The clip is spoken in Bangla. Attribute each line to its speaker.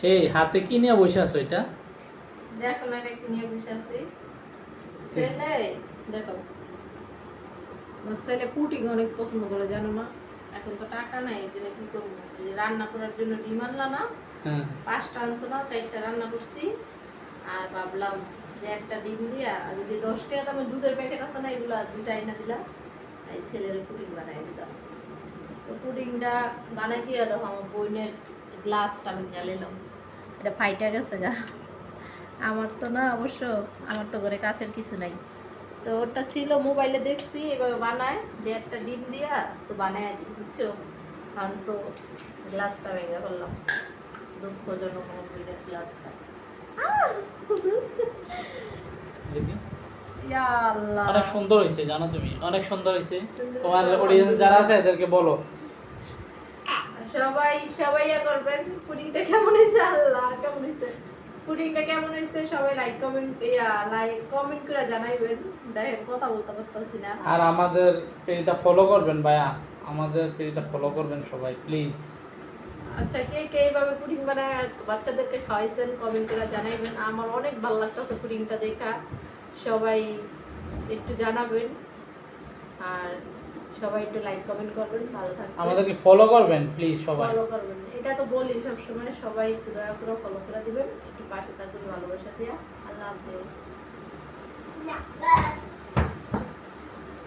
Speaker 1: এই হাতে কি নিয়ে বসে আছো এটা?
Speaker 2: দেখো না এটা কি নিয়ে বসে আছি। ছেলে দেখো, আমার ছেলে পুডিং অনেক পছন্দ করে জানো না। এখন তো টাকা নাই, এই জন্য কি করবো, এই যে রান্না করার জন্য ডিম আনলাম না,
Speaker 1: হ্যাঁ
Speaker 2: 5টা আনছো না, 4টা রান্না করছি। আর ভাবলাম যে একটা ডিম দিয়া আর ওই যে 10 টাকা দামের দুধের প্যাকেট আছে না, এগুলা 2টা এনে দিলাম, এই ছেলের পুডিং বানাই দিলাম। তো পুডিংটা বানাই দিয়ে দেখো আমার বোনের গ্লাসটা আমি জ্বালিলাম, এটা ফাইটা গেছে গা। আমার তো না, অবশ্য আমার তো ঘরে কাচের কিছু নাই, তো ওটা ছিল মোবাইলে দেখছি এভাবে বানায় যে একটা ডিম দিয়া তো বানায় দিই, বুঝছো। আমি তো গ্লাসটা ভেঙে ফেললাম, দুঃখজনক আমার বোনের গ্লাসটা।
Speaker 1: দেখি
Speaker 2: ইয়া আল্লাহ,
Speaker 1: অনেক সুন্দর হয়েছে জানো তুমি, অনেক সুন্দর হয়েছে।
Speaker 2: সুন্দর
Speaker 1: তোমার
Speaker 2: হয়েছে,
Speaker 1: অডিয়েন্স যারা আছে এদেরকে বলো।
Speaker 2: সবাই সবাই ইয়া করবেন, পুডিংটা কেমন হয়েছে, আল্লাহ কেমন হয়েছে, পুডিংটা কেমন হয়েছে সবাই লাইক কমেন্ট করে জানাইবেন। দেখেন কথা বলতে পারতেছি না।
Speaker 1: আর আমাদের পেজটা ফলো করবেন ভাইয়া, আমাদের পেজটা ফলো করবেন সবাই প্লিজ।
Speaker 2: আচ্ছা, কে কে এইভাবে পুডিং বানায় বাচ্চাদেরকে খাওয়াইছেন কমেন্ট করে জানাইবেন। আমার অনেক ভালো লাগতেছে পুডিংটা দেখা, সবাই একটু জানাবেন। আর সবাই একটু লাইক কমেন্ট করবেন, ভালো থাকবেন,
Speaker 1: আমাদেরকে ফলো করবেন প্লিজ সবাই।
Speaker 2: ফলো করবেন। এটা তো বলি সবসময়, সবাই একটু দয়া করে ফলো করে দিবেন, একটু পাশে থাকবেন ভালোবাসা দিয়া। আল্লাহ হাফেজ।